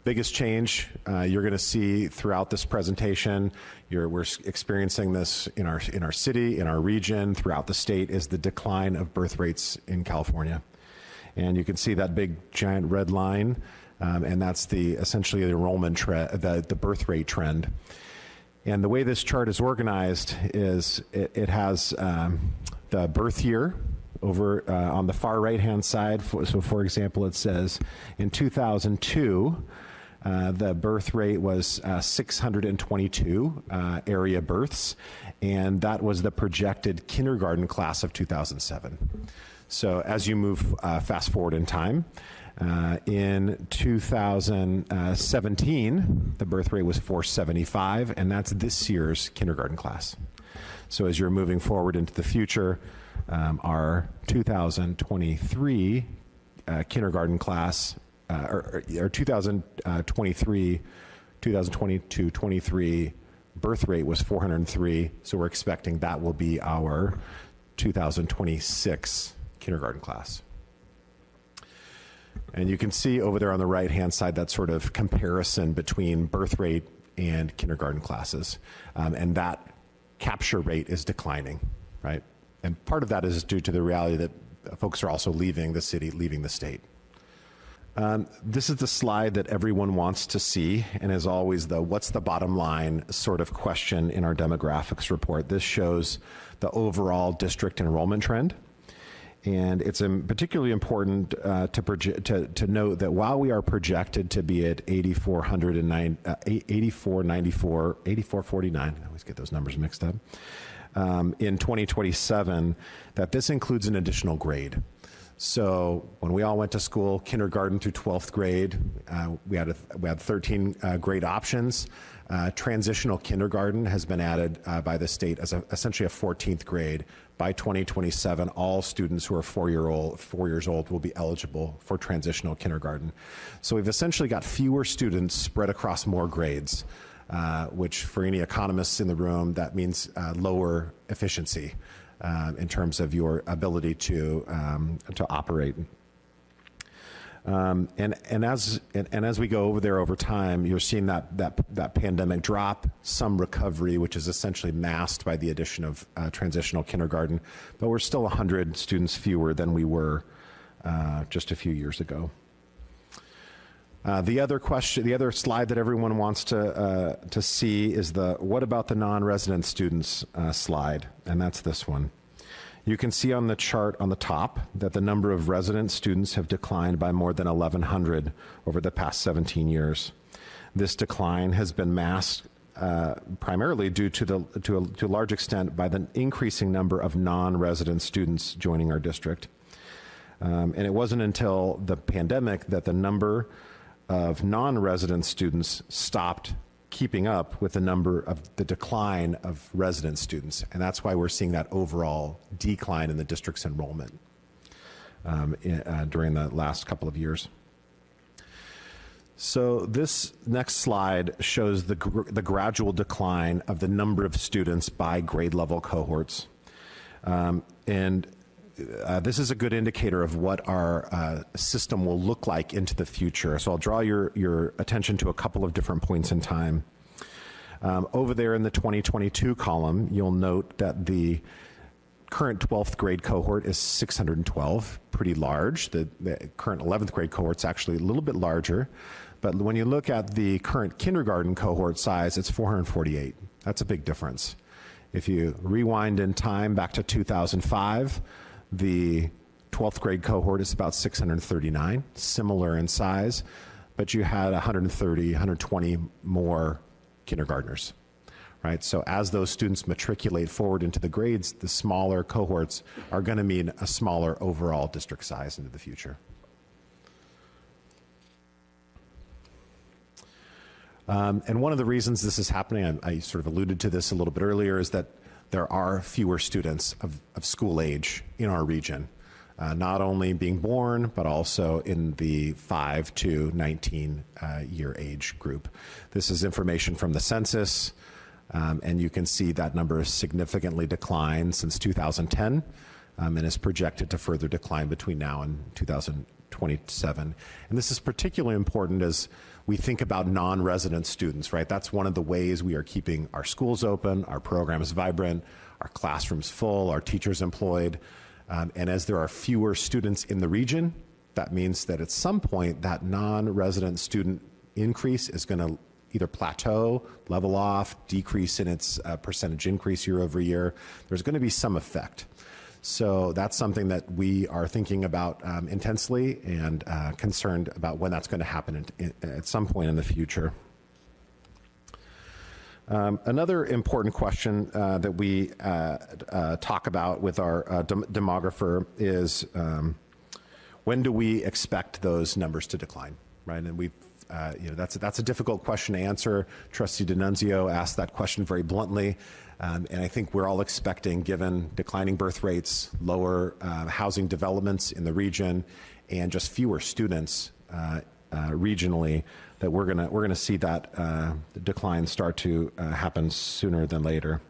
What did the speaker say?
Biggest change you're going to see throughout this presentation, we're experiencing this in our city, in our region, throughout the state, is the decline of birth rates in California. And you can see that big giant red line, and that's essentially the enrollment the birth rate trend. And the way this chart is organized is it has the birth year over on the far right-hand side. So for example, it says in 2002, the birth rate was 622 area births, and that was the projected kindergarten class of 2007. So as you move fast forward in time, in 2017, the birth rate was 475, and that's this year's kindergarten class. So as you're moving forward into the future, our 2023 kindergarten class, or 2023, 2022-23 birth rate was 403, so we're expecting that will be our 2026 kindergarten class. And you can see over there on the right-hand side that sort of comparison between birth rate and kindergarten classes. And that capture rate is declining, right? And part of that is due to the reality that folks are also leaving the city, leaving the state. This is the slide that everyone wants to see, and is always the what's the bottom line sort of question in our demographics report. This shows the overall district enrollment trend. And it's particularly important to note that while we are projected to be at 8449, I always get those numbers mixed up, in 2027, that this includes an additional grade. So when we all went to school, kindergarten through 12th grade, we had 13 grade options. Transitional kindergarten has been added by the state as essentially a 14th grade. By 2027, all students who are 4 years old will be eligible for transitional kindergarten. So we've essentially got fewer students spread across more grades, which for any economists in the room, that means lower efficiency in terms of your ability to operate. And as we go over there over time, you're seeing that pandemic drop, some recovery, which is essentially masked by the addition of transitional kindergarten, but we're still 100 students fewer than we were just a few years ago. The other slide that everyone wants to see is what about the non-resident students slide, and that's this one. You can see on the chart on the top that the number of resident students have declined by more than 1,100 over the past 17 years. This decline has been masked primarily due to a large extent by the increasing number of non-resident students joining our district. And it wasn't until the pandemic that the number of non-resident students stopped keeping up with the decline of resident students. And that's why we're seeing that overall decline in the district's enrollment during the last couple of years. So this next slide shows the gradual decline of the number of students by grade level cohorts. This is a good indicator of what our system will look like into the future. So I'll draw your attention to a couple of different points in time. Over there in the 2022 column, you'll note that the current 12th grade cohort is 612, pretty large. The current 11th grade cohort's actually a little bit larger. But when you look at the current kindergarten cohort size, it's 448. That's a big difference. If you rewind in time back to 2005, the 12th grade cohort is about 639, similar in size, but you had 130, 120 more kindergartners, right? So as those students matriculate forward into the grades, the smaller cohorts are going to mean a smaller overall district size into the future. And one of the reasons this is happening, I sort of alluded to this a little bit earlier, is that there are fewer students of school age in our region, not only being born, but also in the 5 to 19 year age group. This is information from the census, and you can see that number has significantly declined since 2010, and is projected to further decline between now and 2027. And this is particularly important as we think about non-resident students, right? That's one of the ways we are keeping our schools open, our programs vibrant, our classrooms full, our teachers employed. And as there are fewer students in the region, that means that at some point that non-resident student increase is going to either plateau, level off, decrease in its percentage increase year over year. There's going to be some effect. So that's something that we are thinking about intensely and concerned about when that's going to happen at some point in the future. Another important question that we talk about with our demographer is when do we expect those numbers to decline, right? And we've that's a difficult question to answer. Trustee D'Annunzio asked that question very bluntly, and I think we're all expecting, given declining birth rates, lower housing developments in the region, and just fewer students regionally, that we're gonna see that decline start to happen sooner than later.